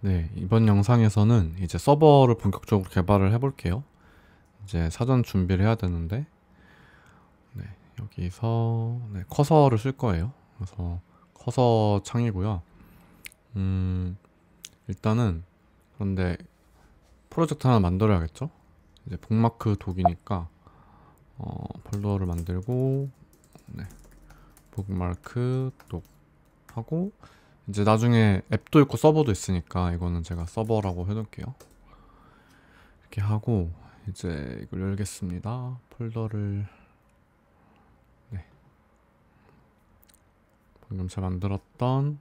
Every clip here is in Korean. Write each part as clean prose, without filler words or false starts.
네, 이번 영상에서는 이제 서버를 본격적으로 개발을 해볼게요. 이제 사전 준비를 해야 되는데, 네, 여기서 네, 커서를 쓸 거예요. 그래서 커서 창이고요. 음, 일단은 그런데 프로젝트 하나 만들어야겠죠? 이제 북마크 독이니까 폴더를 만들고, 네, 북마크 독 하고 이제 나중에 앱도 있고 서버도 있으니까 이거는 제가 서버라고 해놓을게요. 이렇게 하고 이제 이걸 열겠습니다. 폴더를 네, 방금 제가 만들었던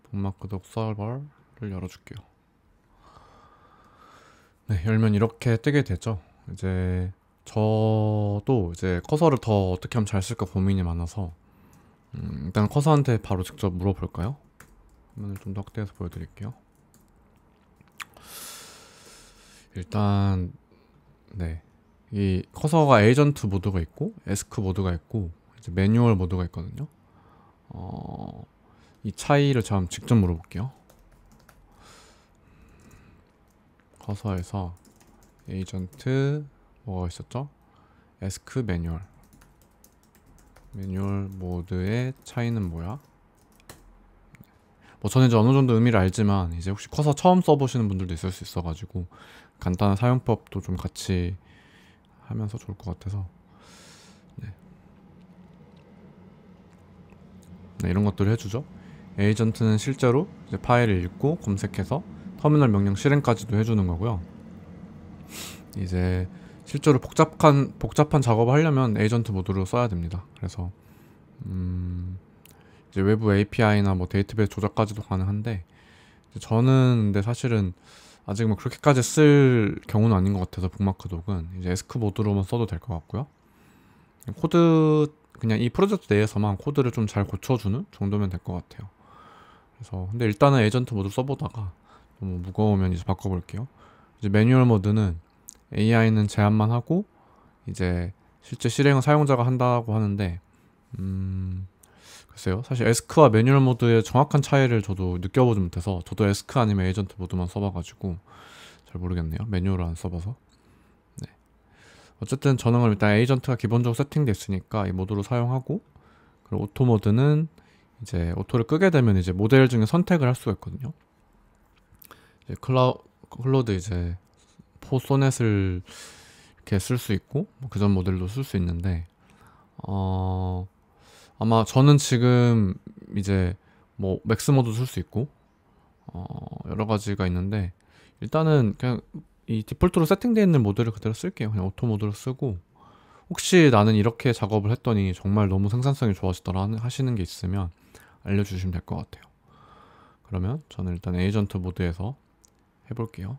북마크독 서버를 열어줄게요. 네, 열면 이렇게 뜨게 되죠. 이제 저도 이제 커서를 더 어떻게 하면 잘 쓸까 고민이 많아서 일단 커서한테 바로 직접 물어볼까요? 화면을 좀 더 확대해서 보여드릴게요. 일단 네, 이 커서가 에이전트 모드가 있고 에스크 모드가 있고 이제 매뉴얼 모드가 있거든요. 이 차이를 참 직접 물어볼게요. 커서에서 에이전트 뭐가 있었죠? 에스크 매뉴얼 모드의 차이는 뭐야? 뭐 저는 이제 어느 정도 의미를 알지만 이제 혹시 커서 처음 써보시는 분들도 있을 수 있어가지고 간단한 사용법도 좀 같이 하면서 좋을 것 같아서 네, 네, 이런 것들을 해주죠. 에이전트는 실제로 이제 파일을 읽고 검색해서 터미널 명령 실행까지도 해주는 거고요. 이제 실제로 복잡한 작업을 하려면 에이전트 모드로 써야 됩니다. 그래서 이제 외부 API나 뭐 데이터베이스 조작까지도 가능한데 저는 근데 사실은 아직 뭐 그렇게까지 쓸 경우는 아닌 것 같아서 북마크 독은 이제 에스크 모드로만 써도 될 것 같고요. 코드 그냥 이 프로젝트 내에서만 코드를 좀 잘 고쳐주는 정도면 될 것 같아요. 그래서 근데 일단은 에이전트 모드 써보다가 너무 무거우면 이제 바꿔볼게요. 이제 매뉴얼 모드는 AI는 제한만 하고 이제 실제 실행은 사용자가 한다고 하는데 글쎄요. 사실 에스크와 매뉴얼 모드의 정확한 차이를 저도 느껴보지 못해서 저도 에스크 아니면 에이전트 모드만 써봐가지고 잘 모르겠네요. 매뉴얼을 안 써봐서. 네. 어쨌든 저는 그럼 일단 에이전트가 기본적으로 세팅돼 있으니까 이 모드로 사용하고 그리고 오토 모드는 이제 오토를 끄게 되면 이제 모델 중에 선택을 할 수가 있거든요. 이제 클로드 이제 포소넷을 이렇게 쓸 수 있고 뭐 그전 모델도 쓸 수 있는데 어 아마 저는 지금 이제 뭐 맥스 모드 쓸 수 있고 여러 가지가 있는데 일단은 그냥 이 디폴트로 세팅되어 있는 모드를 그대로 쓸게요. 그냥 오토 모드로 쓰고 혹시 나는 이렇게 작업을 했더니 정말 너무 생산성이 좋아지더라 하시는 게 있으면 알려주시면 될 것 같아요. 그러면 저는 일단 에이전트 모드에서 해볼게요.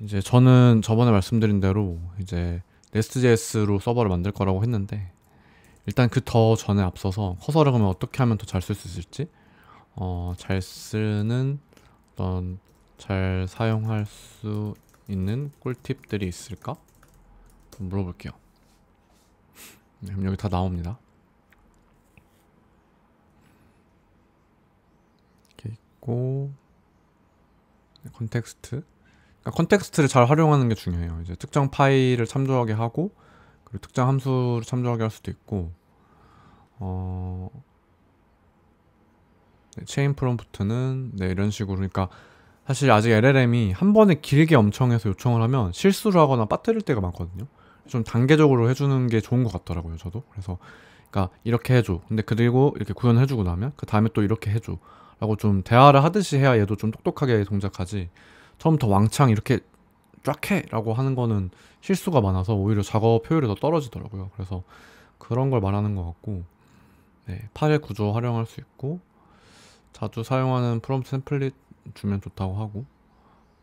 이제 저는 저번에 말씀드린 대로 이제 네스트.js로 서버를 만들 거라고 했는데 일단 그 더 전에 앞서서 커서를 그러면 어떻게 하면 더 잘 쓸 수 있을지 잘 쓰는 어떤 잘 사용할 수 있는 꿀팁들이 있을까? 좀 물어볼게요. 네, 그럼 여기 다 나옵니다. 이렇게 있고 컨텍스트 그러니까 컨텍스트를 잘 활용하는 게 중요해요. 이제 특정 파일을 참조하게 하고 그리고 특정 함수를 참조하게 할 수도 있고 어, 네, 체인 프롬프트는 네, 이런 식으로 그러니까 사실 아직 LLM이 한 번에 길게 엄청 해서 요청을 하면 실수를 하거나 빠뜨릴 때가 많거든요. 좀 단계적으로 해주는 게 좋은 것 같더라고요, 저도. 그래서 그러니까 이렇게 해줘. 근데 그리고 이렇게 구현해주고 나면 그 다음에 또 이렇게 해줘. 라고 좀 대화를 하듯이 해야 얘도 좀 똑똑하게 동작하지. 처음부터 왕창 이렇게 쫙 해! 라고 하는 거는 실수가 많아서 오히려 작업 효율이 더 떨어지더라고요. 그래서 그런 걸 말하는 것 같고, 네, 파일 구조 활용할 수 있고, 자주 사용하는 프롬프트 템플릿 주면 좋다고 하고,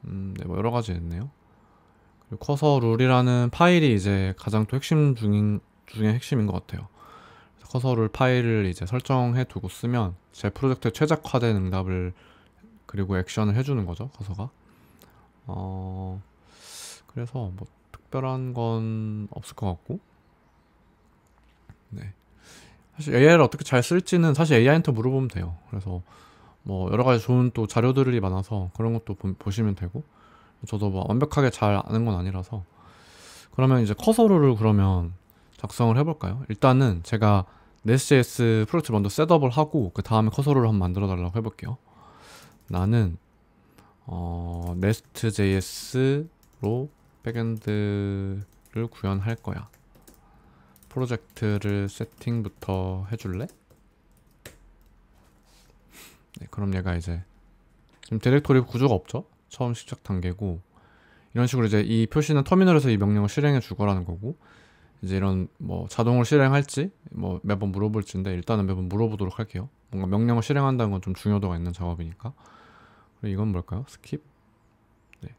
네, 뭐 여러 가지 있네요. 그리고 커서 룰이라는 파일이 이제 가장 또 중에 핵심인 것 같아요. 커서 룰 파일을 이제 설정해 두고 쓰면 제 프로젝트에 최적화된 응답을 그리고 액션을 해주는 거죠, 커서가. 어, 그래서 뭐 특별한 건 없을 것 같고, 네. 사실 AI를 어떻게 잘 쓸지는 사실 AI한테 물어보면 돼요. 그래서 뭐 여러 가지 좋은 또 자료들이 많아서 그런 것도 보시면 되고, 저도 뭐 완벽하게 잘 아는 건 아니라서. 그러면 이제 커서로를 그러면 작성을 해볼까요? 일단은 제가 Nest.js 프로젝트 먼저 셋업을 하고 그 다음에 커서로를 한번 만들어 달라고 해볼게요. 나는 Nest.js로 백엔드를 구현할 거야. 프로젝트를 세팅부터 해줄래? 네, 그럼 얘가 이제 지금 디렉토리 구조가 없죠? 처음 시작 단계고, 이런 식으로 이제 이 표시는 터미널에서 이 명령을 실행해 줄 거라는 거고, 이제 이런 뭐 자동으로 실행할지 뭐 매번 물어볼지인데 일단은 매번 물어보도록 할게요. 뭔가 명령을 실행한다는 건 좀 중요도가 있는 작업이니까. 그리고 이건 뭘까요? 스킵? 네.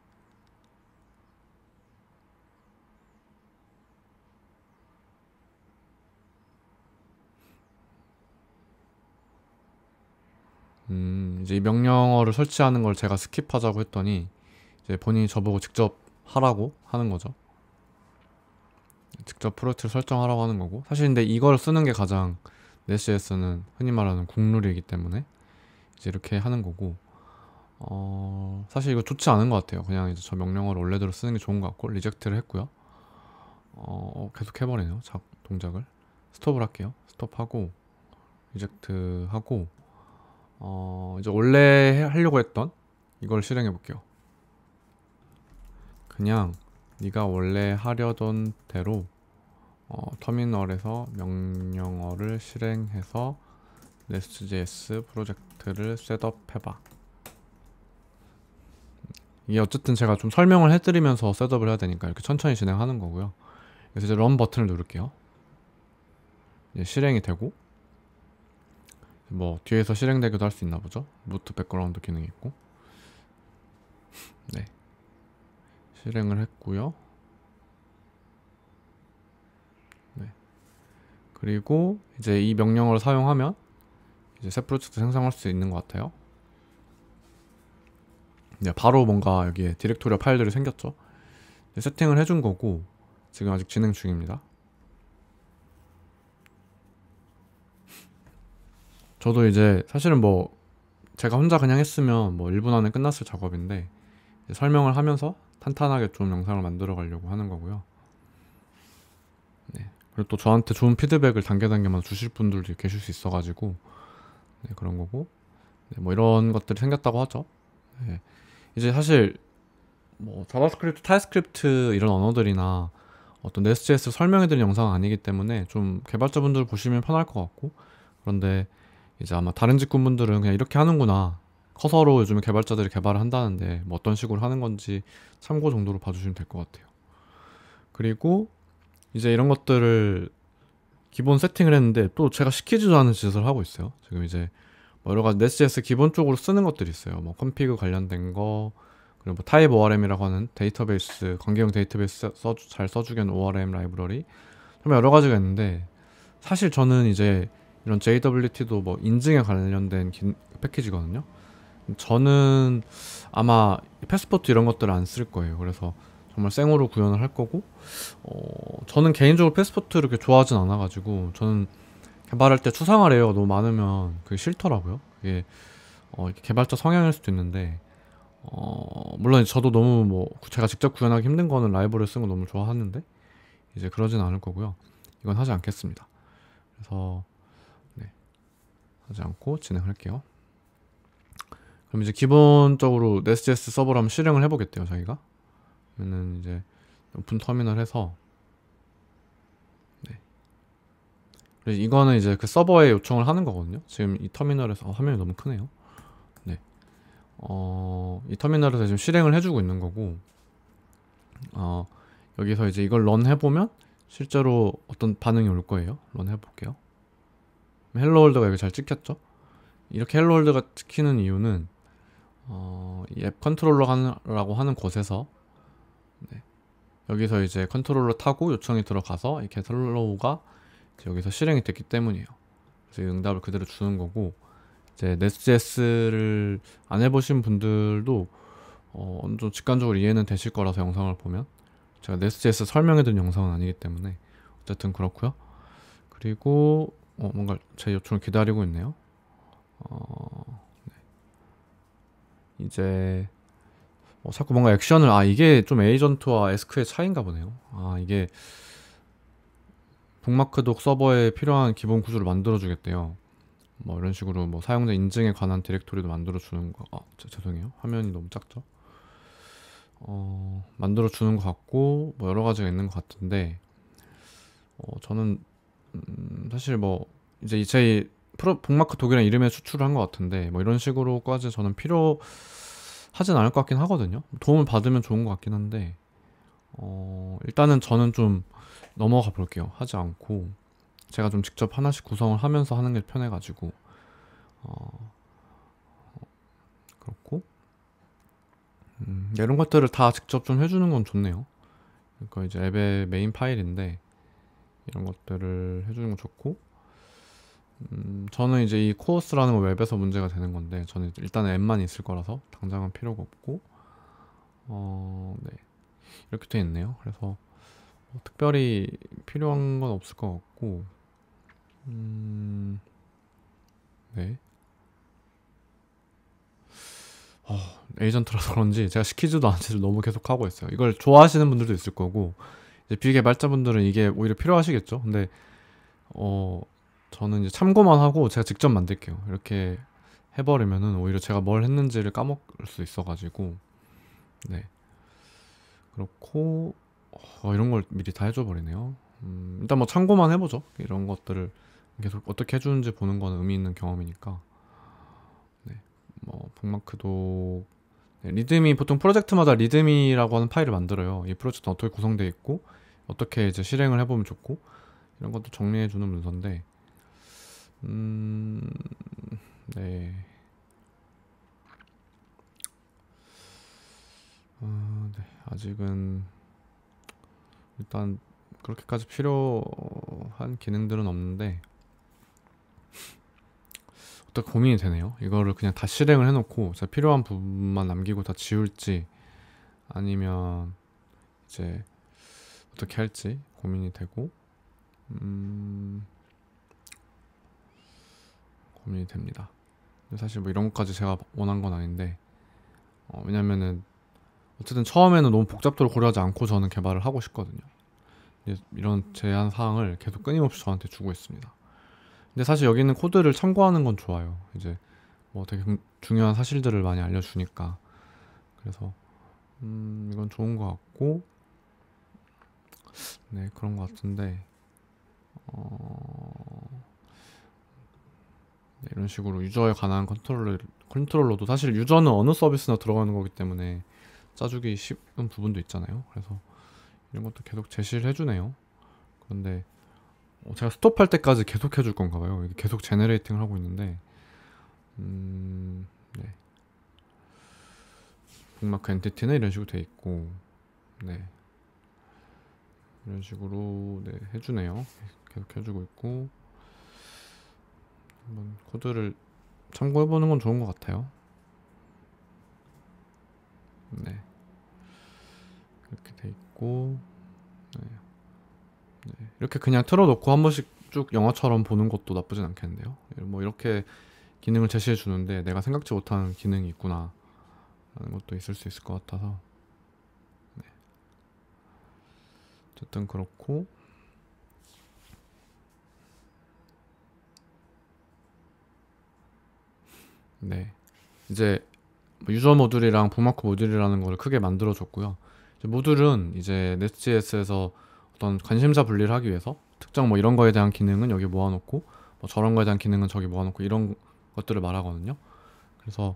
이제 이 명령어를 설치하는 걸 제가 스킵하자고 했더니 이제 본인이 저보고 직접 하라고 하는 거죠. 직접 프로젝트를 설정하라고 하는 거고, 사실 근데 이걸 쓰는 게 가장 Nest.js는 흔히 말하는 국룰이기 때문에 이제 이렇게 하는 거고, 사실 이거 좋지 않은 것 같아요. 그냥 이제 저 명령어를 원래대로 쓰는 게 좋은 것 같고, 리젝트를 했고요. 계속 해버리네요. 동작을 스톱을 할게요. 스톱하고 리젝트 하고, 이제 원래 하려고 했던 이걸 실행해 볼게요. 그냥 네가 원래 하려던 대로 터미널에서 명령어를 실행해서 Nest.js 프로젝트를 셋업해봐. 이게 어쨌든 제가 좀 설명을 해드리면서 셋업을 해야 되니까 이렇게 천천히 진행하는 거고요. 그래서 이제 런 버튼을 누를게요. 이제 실행이 되고, 뭐 뒤에서 실행되기도 할 수 있나 보죠. 루트 백그라운드 기능이 있고. 네, 실행을 했고요. 네, 그리고 이제 이 명령어를 사용하면 이제 새 프로젝트 생성할 수 있는 것 같아요. 네, 바로 뭔가 여기에 디렉토리 파일들이 생겼죠. 세팅을 해준 거고 지금 아직 진행 중입니다. 저도 이제 사실은 뭐 제가 혼자 그냥 했으면 뭐 1분 안에 끝났을 작업인데 설명을 하면서 탄탄하게 좀 영상을 만들어 가려고 하는 거고요. 네, 그리고 또 저한테 좋은 피드백을 단계단계마다 주실 분들도 계실 수 있어가지고 네, 그런 거고, 네, 뭐 이런 것들이 생겼다고 하죠. 네, 이제 사실 뭐 자바스크립트, 타입스크립트 이런 언어들이나 어떤 Nest.js 설명해드린 영상은 아니기 때문에 좀 개발자분들 보시면 편할 것 같고, 그런데 이제 아마 다른 직군분들은 그냥 이렇게 하는구나, 커서로 요즘에 개발자들이 개발을 한다는데 뭐 어떤 식으로 하는 건지 참고 정도로 봐주시면 될 것 같아요. 그리고 이제 이런 것들을 기본 세팅을 했는데 또 제가 시키지도 않은 짓을 하고 있어요. 지금 이제 뭐 여러 가지 Nest.js 기본적으로 쓰는 것들이 있어요. 뭐 컴피그 관련된 거, 그리고 뭐 타입 ORM이라고 하는 데이터베이스, 관계형 데이터베이스 잘 써주게 하는 ORM 라이브러리, 정말 여러 가지가 있는데, 사실 저는 이제 이런 JWT도 뭐 인증에 관련된 패키지거든요. 저는 아마 패스포트 이런 것들을 안 쓸 거예요. 그래서 정말 생으로 구현을 할 거고, 저는 개인적으로 패스포트를 그렇게 좋아하진 않아가지고, 저는 개발할 때 추상화 레이어가 너무 많으면 그게 싫더라고요. 그게 개발자 성향일 수도 있는데, 물론 저도 너무 뭐 제가 직접 구현하기 힘든 거는 라이브러리 쓰는 거 너무 좋아하는데 이제 그러진 않을 거고요. 이건 하지 않겠습니다. 그래서 네, 하지 않고 진행할게요. 그럼 이제 기본적으로 Nest.js 서버로 한번 실행을 해보겠대요, 자기가. 그러면은 이제 오픈 터미널 해서, 네, 그래서 이거는 이제 그 서버에 요청을 하는 거거든요. 지금 이 터미널에서 화면이 너무 크네요. 네, 이 터미널에서 지금 실행을 해주고 있는 거고, 여기서 이제 이걸 런 해보면 실제로 어떤 반응이 올 거예요. 런 해볼게요. 헬로 월드가 여기 잘 찍혔죠? 이렇게 헬로 월드가 찍히는 이유는 이 앱 컨트롤러라고 하는 곳에서, 네, 여기서 이제 컨트롤러 타고 요청이 들어가서 이렇게 헬로우가 여기서 실행이 됐기 때문이에요. 그래서 이 응답을 그대로 주는 거고, 이제 Nest.js를 안 해보신 분들도 어느 정도 직관적으로 이해는 되실 거라서 영상을 보면, 제가 Nest.js 설명해드린 영상은 아니기 때문에 어쨌든 그렇고요. 그리고 뭔가 제 요청을 기다리고 있네요. 이제 자꾸 뭔가 액션을 이게 좀 에이전트와 에스크의 차이인가 보네요. 이게 북마크독 서버에 필요한 기본 구조를 만들어 주겠대요. 뭐 이런 식으로 뭐 사용자 인증에 관한 디렉토리도 만들어 주는 거. 죄송해요. 화면이 너무 작죠. 만들어 주는 것 같고 뭐 여러 가지가 있는 것 같은데 저는 사실 뭐 이제 제 북마크 독이라는 이름에 추출을 한 것 같은데 뭐 이런 식으로까지 저는 필요하진 않을 것 같긴 하거든요. 도움을 받으면 좋은 것 같긴 한데 일단은 저는 좀 넘어가 볼게요. 하지 않고 제가 좀 직접 하나씩 구성을 하면서 하는 게 편해가지고 그렇고 이런 것들을 다 직접 좀 해주는 건 좋네요. 그러니까 이제 앱의 메인 파일인데 이런 것들을 해주는 건 좋고 저는 이제 이 코어스라는 건 웹에서 문제가 되는 건데 저는 일단은 앱만 있을 거라서 당장은 필요가 없고 네 이렇게 돼 있네요. 그래서 특별히 필요한 건 없을 것 같고 네 에이전트라서 그런지 제가 시키지도 않지도 너무 계속 하고 있어요. 이걸 좋아하시는 분들도 있을 거고 이제 비개발자분들은 이게 오히려 필요하시겠죠. 근데 저는 이제 참고만 하고 제가 직접 만들게요. 이렇게 해버리면은 오히려 제가 뭘 했는지를 까먹을 수 있어가지고 네 그렇고 이런 걸 미리 다 해줘 버리네요. 일단 뭐 참고만 해보죠. 이런 것들을 계속 어떻게 해주는지 보는 거는 의미 있는 경험이니까. 네, 뭐 북마크도 리드미 보통 프로젝트마다 리드미라고 하는 파일을 만들어요. 이 프로젝트는 어떻게 구성되어 있고 어떻게 이제 실행을 해보면 좋고 이런 것도 정리해주는 문서인데 네. 네. 아직은 일단 그렇게까지 필요한 기능들은 없는데 어떻게 고민이 되네요. 이거를 그냥 다 실행을 해놓고 제가 필요한 부분만 남기고 다 지울지 아니면 이제 어떻게 할지 고민이 되고 고민이 됩니다. 사실 뭐 이런 것까지 제가 원한 건 아닌데 왜냐면은 어쨌든 처음에는 너무 복잡도록 고려하지 않고 저는 개발을 하고 싶거든요. 이런 제한 사항을 계속 끊임없이 저한테 주고 있습니다. 근데 사실 여기 있는 코드를 참고하는 건 좋아요. 이제 뭐 되게 중요한 사실들을 많이 알려주니까. 그래서 이건 좋은 것 같고 네 그런 것 같은데 네, 이런 식으로 유저에 관한 컨트롤러도 사실 유저는 어느 서비스나 들어가는 거기 때문에 짜주기 쉬운 부분도 있잖아요. 그래서 이런 것도 계속 제시를 해주네요. 그런데 제가 스톱할 때까지 계속 해줄 건가 봐요. 이게 계속 제네레이팅을 하고 있는데 네. 북마크 엔티티는 이런 식으로 돼 있고 네. 이런 식으로 네, 해주네요. 계속 해주고 있고 한번 코드를 참고해보는 건 좋은 것 같아요. 네. 이렇게 돼 있고 네. 네. 이렇게 그냥 틀어놓고 한 번씩 쭉 영화처럼 보는 것도 나쁘진 않겠는데요. 뭐 이렇게 기능을 제시해 주는데 내가 생각지 못한 기능이 있구나 라는 것도 있을 수 있을 것 같아서 네. 어쨌든 그렇고 네 이제 유저 모듈이랑 북마크 모듈이라는 걸 크게 만들어 줬고요. 모듈은 이제 넷.js에서 어떤 관심사 분리를 하기 위해서 특정 뭐 이런 거에 대한 기능은 여기 모아놓고 뭐 저런 거에 대한 기능은 저기 모아놓고 이런 것들을 말하거든요. 그래서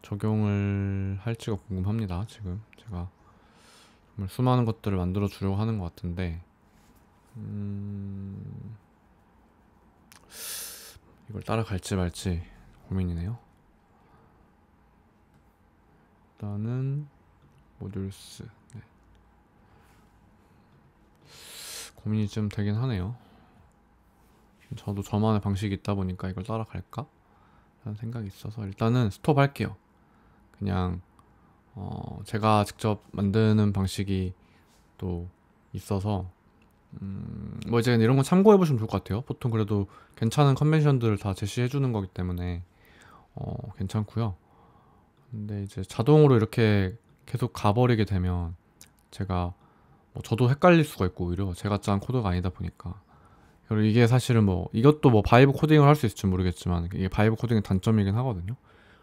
적용을 할지가 궁금합니다. 지금 제가 정말 수많은 것들을 만들어 주려고 하는 것 같은데 이걸 따라갈지 말지 고민이네요. 일단은 모듈스 네. 고민이 좀 되긴 하네요. 저도 저만의 방식이 있다 보니까 이걸 따라갈까? 라는 생각이 있어서 일단은 스톱 할게요. 그냥 제가 직접 만드는 방식이 또 있어서 뭐 이제 이런 건 참고해 보시면 좋을 것 같아요. 보통 그래도 괜찮은 컨벤션들을 다 제시해 주는 거기 때문에 괜찮고요. 근데 이제 자동으로 이렇게 계속 가버리게 되면 제가 저도 헷갈릴 수가 있고, 오히려 제가 짠 코드가 아니다 보니까. 그리고 이게 사실은 이것도 바이브 코딩을 할 수 있을지 모르겠지만 이게 바이브 코딩의 단점이긴 하거든요.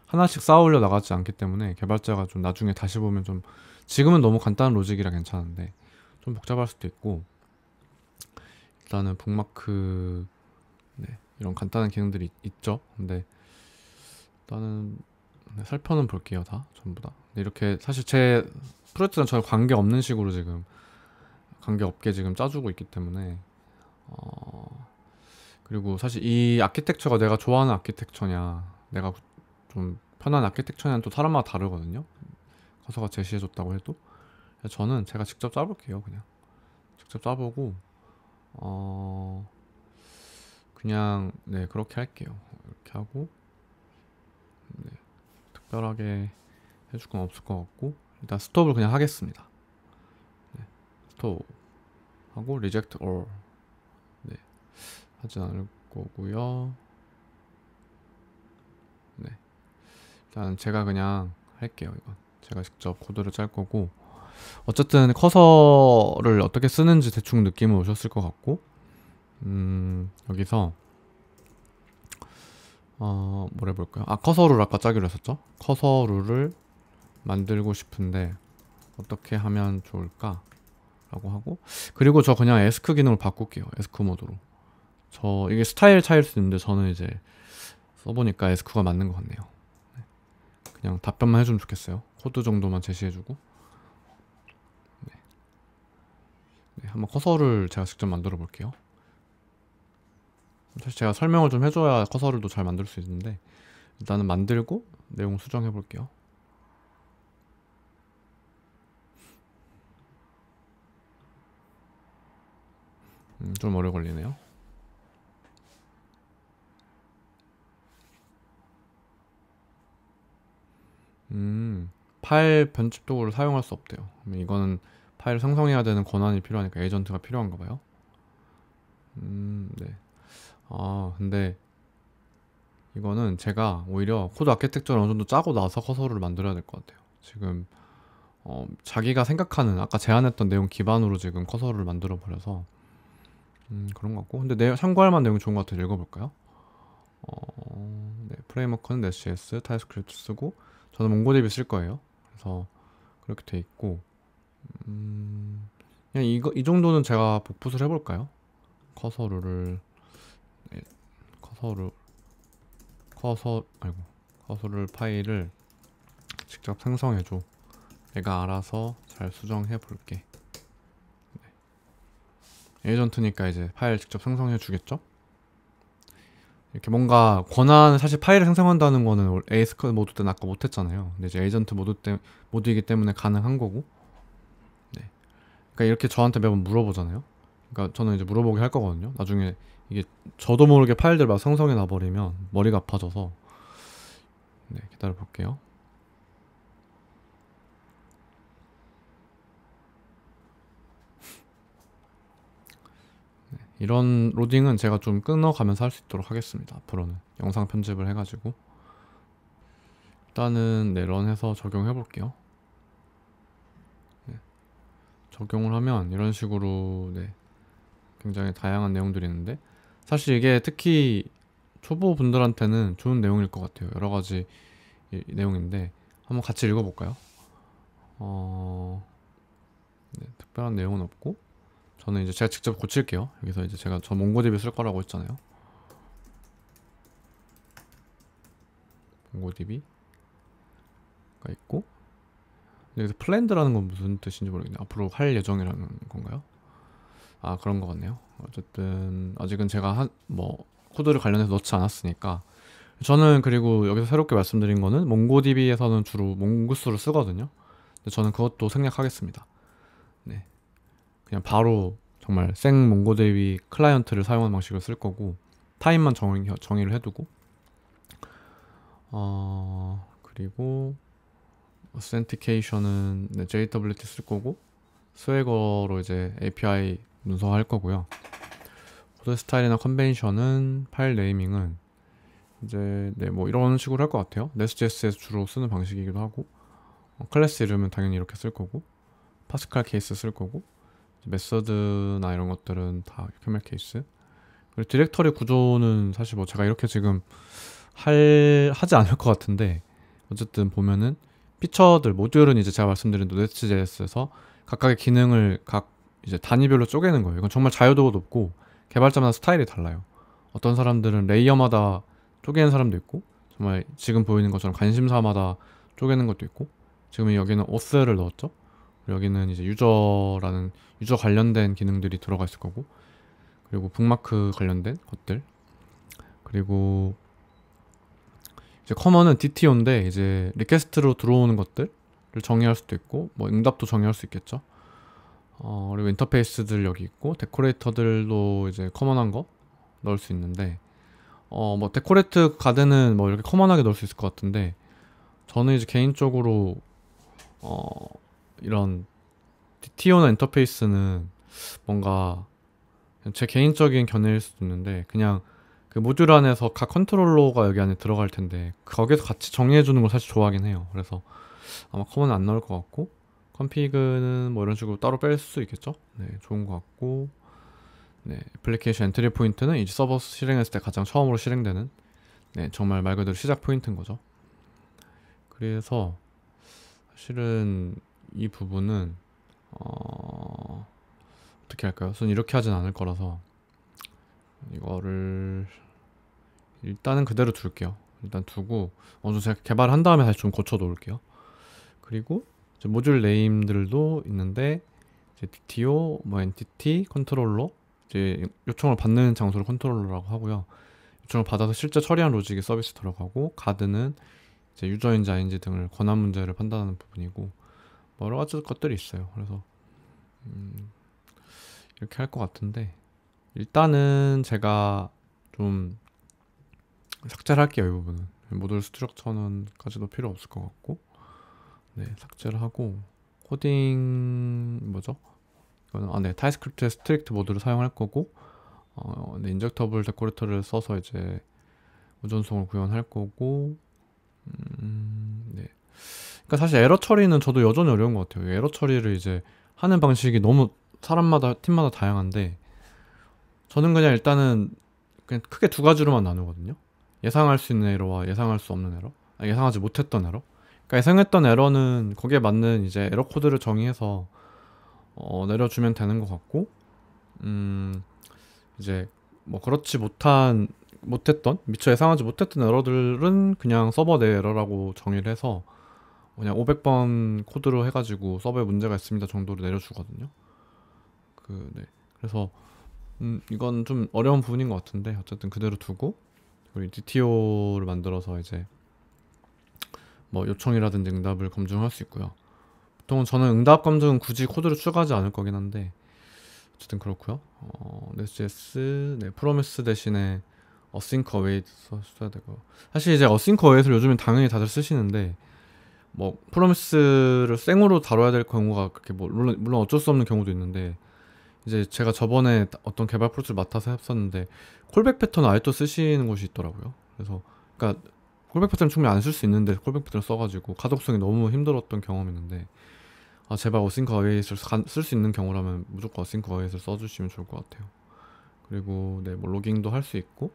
하나씩 쌓아올려 나가지 않기 때문에 개발자가 좀 나중에 다시 보면 좀, 지금은 너무 간단한 로직이라 괜찮은데 좀 복잡할 수도 있고. 일단은 북마크, 네, 이런 간단한 기능들이 있죠. 근데 일단은 살펴는 볼게요. 다 전부 다. 근데 이렇게 사실 제 프로젝트는 전혀 관계없는 식으로 지금, 관계없게 지금 짜주고 있기 때문에 그리고 사실 이 아키텍처가 내가 좋아하는 아키텍처냐, 내가 좀 편한 아키텍처냐는 또 사람마다 다르거든요. 커서가 제시해줬다고 해도. 저는 제가 직접 짜볼게요. 그냥 직접 짜보고 그냥 네, 그렇게 할게요. 이렇게 하고, 네, 특별하게 해줄 건 없을 것 같고, 일단 스톱을 그냥 하겠습니다. 네, 스톱 하고 reject all, 네, 하진 않을 거고요. 네, 일단 제가 그냥 할게요. 이건 제가 직접 코드를 짤 거고, 어쨌든 커서를 어떻게 쓰는지 대충 느낌은 오셨을 것 같고, 여기서 뭘 해볼까요? 커서 룰 아까 짜기로 했었죠? 커서 룰을 만들고 싶은데 어떻게 하면 좋을까? 라고 하고, 그리고 저 그냥 에스크 기능을 바꿀게요. 에스크 모드로. 이게 스타일 차이일 수 있는데 저는 이제 써보니까 에스크가 맞는 것 같네요. 네. 그냥 답변만 해주면 좋겠어요. 코드 정도만 제시해주고. 네. 네, 한번 커서를 제가 직접 만들어 볼게요. 사실 제가 설명을 좀 해줘야 커서를 또 잘 만들 수 있는데, 일단은 만들고 내용 수정해 볼게요. 좀 오래 걸리네요. 파일 편집 도구를 사용할 수 없대요. 이거는 파일을 생성해야 되는 권한이 필요하니까 에이전트가 필요한가 봐요. 네. 근데 이거는 제가 오히려 코드 아키텍처를 어느 정도 짜고 나서 커서를 만들어야 될 것 같아요. 지금 자기가 생각하는 아까 제안했던 내용 기반으로 지금 커서를 만들어 버려서 그런 것 같고. 근데 참고할 만한 내용이 좋은 것 같아서 읽어볼까요? 네, 프레임워크는 SJS, 타입스크립트 쓰고, 저는 몽고디비 쓸 거예요. 그래서 그렇게 돼 있고, 그냥 이 정도는 제가 복붙을 해볼까요? 커서를, 네, 커서를 파일을 직접 생성해줘. 내가 알아서 잘 수정해 볼게. 네. 에이전트니까 이제 파일 직접 생성해 주겠죠? 이렇게 뭔가 권한, 사실 파일을 생성한다는 거는 에이스크 모드 때는 아까 못했잖아요. 근데 이제 에이전트 모드이기 때문에 가능한 거고. 네. 그러니까 이렇게 저한테 매번 물어보잖아요. 그러니까 저는 이제 물어보게 할 거거든요. 나중에 이게 저도 모르게 파일들 막 생성해 놔버리면 머리가 아파져서. 네, 기다려 볼게요. 네, 이런 로딩은 제가 좀 끊어가면서 할 수 있도록 하겠습니다. 앞으로는 영상 편집을 해가지고. 일단은 네, 런해서 적용해 볼게요. 네, 적용을 하면 이런 식으로, 네, 굉장히 다양한 내용들이 있는데, 사실 이게 특히 초보분들한테는 좋은 내용일 것 같아요. 여러 가지 내용인데 한번 같이 읽어볼까요? 네, 특별한 내용은 없고, 저는 이제 제가 직접 고칠게요. 여기서 이제 제가 저 몽고디비 쓸 거라고 했잖아요. 몽고디비가 있고, 여기서 플랜드라는 건 무슨 뜻인지 모르겠네요. 앞으로 할 예정이라는 건가요? 그런 것 같네요. 어쨌든 아직은 제가 코드를 관련해서 넣지 않았으니까. 저는 그리고 여기서 새롭게 말씀드린 거는 몽고DB에서는 주로 몽고스를 쓰거든요. 근데 저는 그것도 생략하겠습니다. 네, 그냥 바로 정말 생 몽고DB 클라이언트를 사용하는 방식을 쓸 거고, 타입만 정의를 해두고, 그리고 어센티케이션은 네, JWT 쓸 거고, 스웨거로 이제 API 문서화할 거고요. 코드 스타일이나 컨벤션은, 파일 네이밍은 이제 네, 뭐 이런 식으로 할 것 같아요. Nest.js에서 주로 쓰는 방식이기도 하고, 클래스 이름은 당연히 이렇게 쓸 거고, 파스칼 케이스 쓸 거고, 메서드나 이런 것들은 다 XML 케이스. 그리고 디렉터리 구조는 사실 뭐 제가 이렇게 지금 하지 않을 것 같은데, 어쨌든 보면은 피처들 모듈은 이제 제가 말씀드린 Nest.js에서 각각의 기능을 각 이제 단위별로 쪼개는 거예요. 이건 정말 자유도가 높고 개발자마다 스타일이 달라요. 어떤 사람들은 레이어마다 쪼개는 사람도 있고, 정말 지금 보이는 것처럼 관심사마다 쪼개는 것도 있고, 지금 여기는 auth를 넣었죠. 여기는 이제 유저 관련된 기능들이 들어가 있을 거고, 그리고 북마크 관련된 것들, 그리고 이제 커먼은 DTO인데 이제 리퀘스트로 들어오는 것들을 정의할 수도 있고, 뭐 응답도 정의할 수 있겠죠. 그리고 인터페이스들 여기 있고, 데코레이터들도 이제 커먼한 거 넣을 수 있는데, 뭐 데코레이트 가드는 뭐 이렇게 커먼하게 넣을 수 있을 것 같은데, 저는 이제 개인적으로 이런 DTO나 인터페이스는 뭔가 제 개인적인 견해일 수도 있는데, 그냥 그 모듈 안에서 각 컨트롤러가 여기 안에 들어갈 텐데 거기서 같이 정의해주는 걸 사실 좋아하긴 해요. 그래서 아마 커먼은 안 나올 것 같고, 컨피그는 뭐 이런 식으로 따로 뺄 수 있겠죠. 네, 좋은 것 같고, 네, 애플리케이션 엔트리 포인트는 이제 서버 실행했을 때 가장 처음으로 실행되는, 네, 정말 말 그대로 시작 포인트인 거죠. 그래서 사실은 이 부분은 어떻게 할까요? 저는 이렇게 하진 않을 거라서 이거를 일단은 그대로 둘게요. 일단 두고 어느 정도 제가 개발한 다음에 다시 좀 고쳐 놓을게요. 그리고 이제 모듈 네임들도 있는데, 이제 DTO, 뭐 엔티티, 컨트롤러, 이제 요청을 받는 장소를 컨트롤러라고 하고요. 요청을 받아서 실제 처리한 로직이 서비스 들어가고, 가드는 이제 유저인지 아닌지 등을 권한 문제를 판단하는 부분이고, 뭐 여러 가지 것들이 있어요. 그래서 이렇게 할 것 같은데, 일단은 제가 좀 삭제를 할게요. 이 부분은 모듈 스트럭처는까지도 필요 없을 것 같고, 네, 삭제를 하고, 코딩 뭐죠? 이거는 네, 타입스크립트의 스트릭트 모드를 사용할 거고, 네, 인젝터블 데코레이터를 써서 이제 무전송을 구현할 거고, 네. 그러니까 사실 에러 처리는 저도 여전히 어려운 것 같아요. 에러 처리를 이제 하는 방식이 너무 사람마다 팀마다 다양한데, 저는 그냥 일단은 그냥 크게 두 가지로만 나누거든요. 예상할 수 있는 에러와 예상할 수 없는 에러, 예상하지 못했던 에러. 그러니까 예상했던 에러는 거기에 맞는 이제 에러 코드를 정의해서 내려주면 되는 것 같고, 이제 뭐 그렇지 못했던, 미처 예상하지 못했던 에러들은 그냥 서버 내 에러라고 정의를 해서 그냥 500번 코드로 해가지고 서버에 문제가 있습니다 정도로 내려주거든요. 네. 그래서 이건 좀 어려운 부분인 것 같은데, 어쨌든 그대로 두고, 그리고 DTO를 만들어서 이제 뭐 요청이라든지 응답을 검증할 수 있고요. 보통은 저는 응답 검증은 굳이 코드를 추가하지 않을 거긴 한데, 어쨌든 그렇고요. Nest.js, 네, 프로미스 대신에 async await 써야 되고, 사실 이제 async await을 요즘엔 당연히 다들 쓰시는데, 뭐 프로미스를 생으로 다뤄야 될 경우가 그렇게 뭐 물론 어쩔 수 없는 경우도 있는데, 이제 제가 저번에 어떤 개발 프로젝트를 맡아서 했었는데 콜백 패턴을 아직도 쓰시는 곳이 있더라고요. 그래서 그러니까 콜백 패턴 충분히 안 쓸 수 있는데 콜백 패턴을 써가지고 가독성이 너무 힘들었던 경험이 있는데, 제발 어싱크 어웨이트를 쓸 수 있는 경우라면 무조건 어싱크 어웨이트를 써주시면 좋을 것 같아요. 그리고 네, 뭐 로깅도 할 수 있고,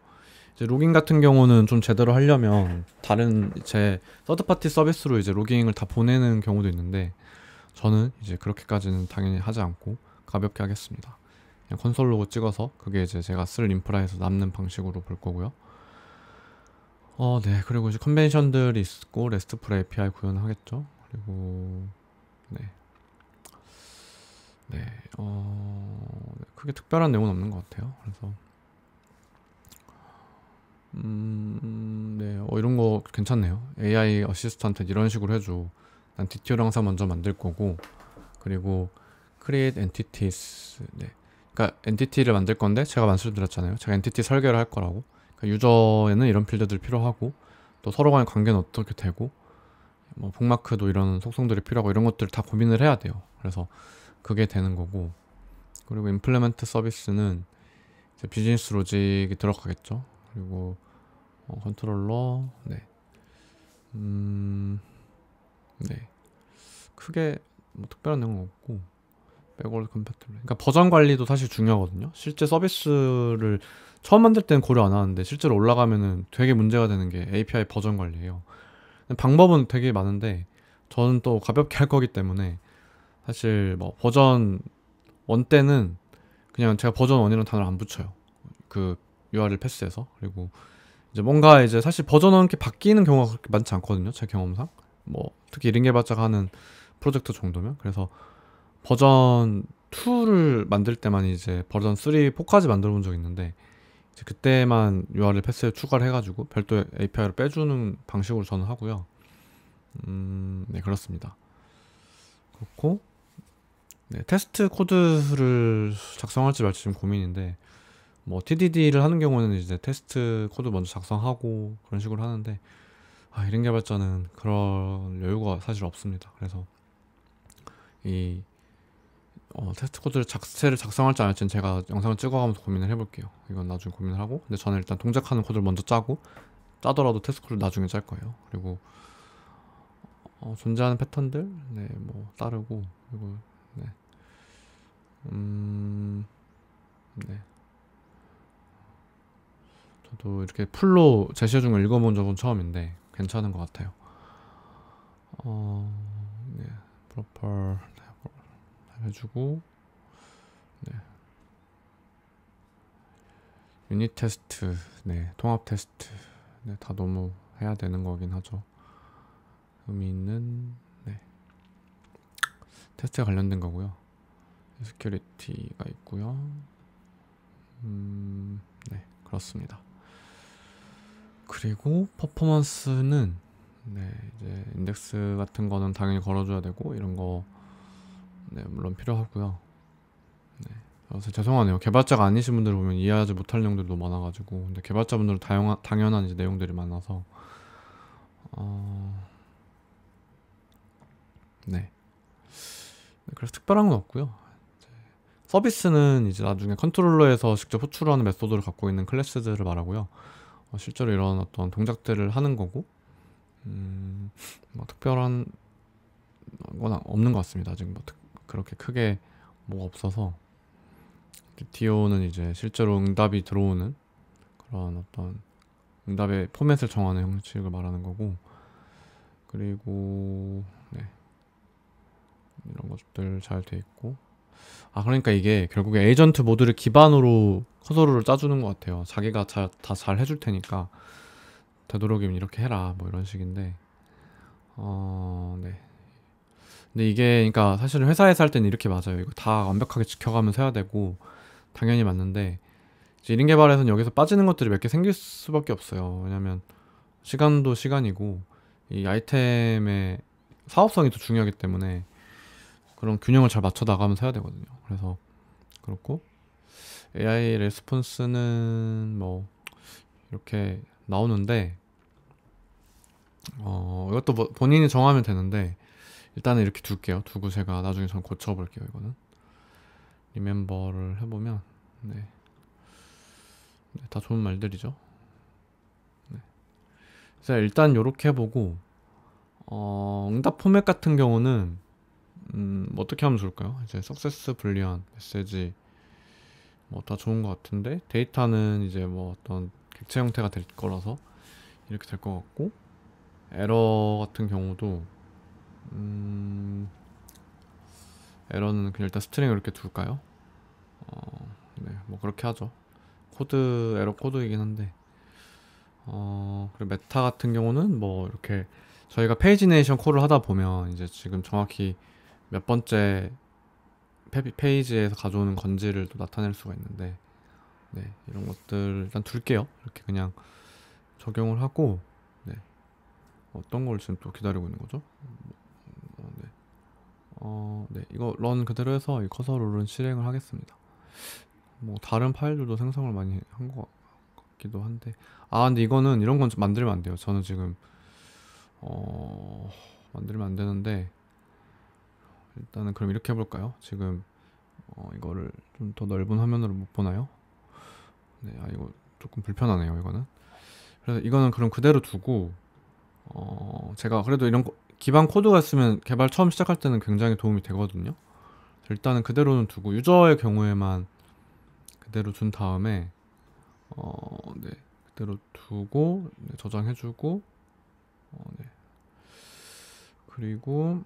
이제 로깅 같은 경우는 좀 제대로 하려면 다른 제 서드파티 서비스로 이제 로깅을 다 보내는 경우도 있는데, 저는 이제 그렇게까지는 당연히 하지 않고 가볍게 하겠습니다. 그냥 콘솔 로고 찍어서 그게 이제 제가 쓸 인프라에서 남는 방식으로 볼 거고요. 네, 그리고 이제 컨벤션들이 있고 레스트풀 API 구현하겠죠. 그리고 네, 네, 크게 특별한 내용은 없는 것 같아요. 그래서 네, 이런 거 괜찮네요. AI 어시스턴트 이런 식으로 해줘. 난 DTO를 항상 먼저 만들 거고, 그리고 create entities, 네, 그러니까 엔티티를 만들 건데 제가 말씀드렸잖아요. 제가 엔티티 설계를 할 거라고. 그러니까 유저에는 이런 필드들 필요하고, 또 서로 간의 관계는 어떻게 되고, 뭐 북마크도 이런 속성들이 필요하고, 이런 것들을 다 고민을 해야 돼요. 그래서 그게 되는 거고, 그리고 임플리먼트 서비스는 이제 비즈니스 로직이 들어가겠죠. 그리고 컨트롤러. 네. 네. 크게 뭐 특별한 내용은 없고 백워드 컴패티블. 그러니까 버전 관리도 사실 중요하거든요. 실제 서비스를 처음 만들 때는 고려 안 하는데 실제로 올라가면은 되게 문제가 되는 게 API 버전 관리예요. 방법은 되게 많은데 저는 또 가볍게 할 거기 때문에 사실 뭐 버전 1 때는 그냥 제가 버전 1이라는 단어를 안 붙여요. 그 URL 패스해서. 그리고 이제 뭔가 이제 사실 버전 1 이렇게 바뀌는 경우가 그렇게 많지 않거든요. 제 경험상. 뭐 특히 1인 개발자가 하는 프로젝트 정도면. 그래서 버전 2를 만들 때만 이제 버전 3, 4까지 만들어 본 적이 있는데 이제 그때만 URL 패스에 추가를 해가지고 별도 API를 빼주는 방식으로 저는 하고요. 네, 그렇습니다. 그렇고 네, 테스트 코드를 작성할지 말지 좀 고민인데 뭐 TDD를 하는 경우는 이제 테스트 코드 먼저 작성하고 그런 식으로 하는데 1인 개발자는 그런 여유가 사실 없습니다. 그래서 이 테스트 코드를 자체를 작성할지 안 할지는 제가 영상을 찍어가면서 고민을 해볼게요. 이건 나중에 고민을 하고 근데 저는 일단 동작하는 코드를 먼저 짜고 짜더라도 테스트 코드를 나중에 짤 거예요. 그리고 존재하는 패턴들 네 뭐 따르고 그리고 네 네. 저도 이렇게 풀로 제시해준 걸 읽어본 적은 처음인데 괜찮은 것 같아요. 네, 프로퍼 해주고 네, 유닛 테스트, 네, 통합 테스트, 네, 다 너무 해야 되는 거긴 하죠. 의미 있는 네, 테스트에 관련된 거고요. 스큐리티가 있고요. 네, 그렇습니다. 그리고 퍼포먼스는 네, 이제 인덱스 같은 거는 당연히 걸어줘야 되고 이런 거 네, 물론 필요하고요. 네. 그래서 죄송하네요. 개발자가 아니신 분들 보면 이해하지 못할 내용들이 너무 많아가지고 근데 개발자분들은 당연한 이제 내용들이 많아서 네. 그래서 특별한 건 없고요. 서비스는 이제 나중에 컨트롤러에서 직접 호출하는 메소드를 갖고 있는 클래스들을 말하고요. 실제로 이런 어떤 동작들을 하는 거고 뭐 특별한 건 없는 것 같습니다. 아직 뭐 그렇게 크게 뭐가 없어서 DTO는 이제 실제로 응답이 들어오는 그런 어떤 응답의 포맷을 정하는 형식을 말하는 거고 그리고 네 이런 것들 잘 돼 있고 그러니까 이게 결국에 에이전트 모드를 기반으로 커서루를 짜주는 것 같아요. 자기가 다 잘 해줄 테니까 되도록이면 이렇게 해라 뭐 이런 식인데 네. 근데 이게 그러니까 사실은 회사에서 할 때는 이렇게 맞아요. 이거 다 완벽하게 지켜가면서 해야 되고 당연히 맞는데 이제 1인 개발에서는 여기서 빠지는 것들이 몇 개 생길 수밖에 없어요. 왜냐면 시간도 시간이고 이 아이템의 사업성이 더 중요하기 때문에 그런 균형을 잘 맞춰 나가면서 해야 되거든요. 그래서 그렇고 AI 레스폰스는 뭐 이렇게 나오는데 이것도 뭐 본인이 정하면 되는데 일단은 이렇게 둘게요. 두고 제가 나중에 전 고쳐볼게요. 이거는 리멤버를 해보면 네, 다 좋은 말들이죠. 네. 그래서 일단 이렇게 해보고 응답 포맷 같은 경우는 뭐 어떻게 하면 좋을까요? 이제 석세스 불리한 메시지 뭐 다 좋은 것 같은데 데이터는 이제 뭐 어떤 객체 형태가 될 거라서 이렇게 될 것 같고 에러 같은 경우도 에러는 그냥 일단 스트링을 이렇게 둘까요? 네, 뭐 그렇게 하죠. 에러 코드이긴 한데 그리고 메타 같은 경우는 뭐 이렇게 저희가 페이지네이션 콜을 하다 보면 이제 지금 정확히 몇 번째 페이지에서 가져오는 건지를 또 나타낼 수가 있는데 네, 이런 것들 일단 둘게요. 이렇게 그냥 적용을 하고 네, 어떤 걸 지금 또 기다리고 있는 거죠? 네. 네, 이거 런 그대로 해서 이 커서 룰은 실행을 하겠습니다. 뭐 다른 파일들도 생성을 많이 한 것 같기도 한데 근데 이거는 이런 건 만들면 안 돼요. 저는 지금 만들면 안 되는데 일단은 그럼 이렇게 해볼까요? 지금 이거를 좀 더 넓은 화면으로 못 보나요? 네, 이거 조금 불편하네요. 이거는 그래서 이거는 그럼 그대로 두고 제가 그래도 이런 기반 코드가 있으면 개발 처음 시작할 때는 굉장히 도움이 되거든요. 일단은 그대로는 두고 유저의 경우에만 그대로 둔 다음에 네, 그대로 두고 네, 저장해주고 네. 그리고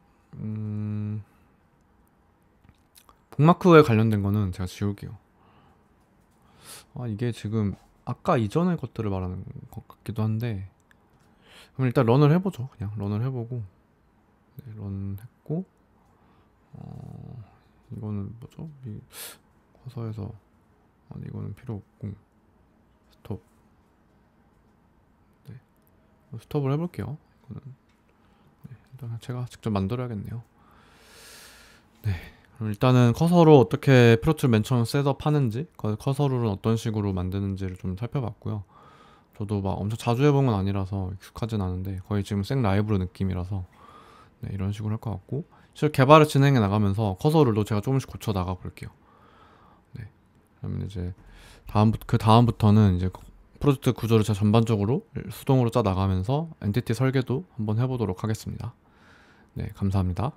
북마크에 관련된 거는 제가 지울게요. 이게 지금 아까 이전의 것들을 말하는 것 같기도 한데, 그럼 일단 런을 해보죠. 그냥 런을 해보고 네, 런 했고 이거는 뭐죠? 이 커서에서 이거는 필요 없고 스톱. 네, 스톱을 해볼게요. 이거는 네, 일단 제가 직접 만들어야겠네요. 네, 그럼 일단은 커서로 어떻게 프로툴 맨 처음 셋업하는지, 커서로는 어떤 식으로 만드는지를 좀 살펴봤고요. 저도 막 엄청 자주 해본 건 아니라서 익숙하진 않은데 거의 지금 생 라이브로 느낌이라서 네, 이런 식으로 할 것 같고, 실 개발을 진행해 나가면서 커서를도 제가 조금씩 고쳐 나가 볼게요. 네, 그러면 이제 그 다음부터는 이제 프로젝트 구조를 제가 전반적으로 수동으로 짜 나가면서 엔티티 설계도 한번 해보도록 하겠습니다. 네, 감사합니다.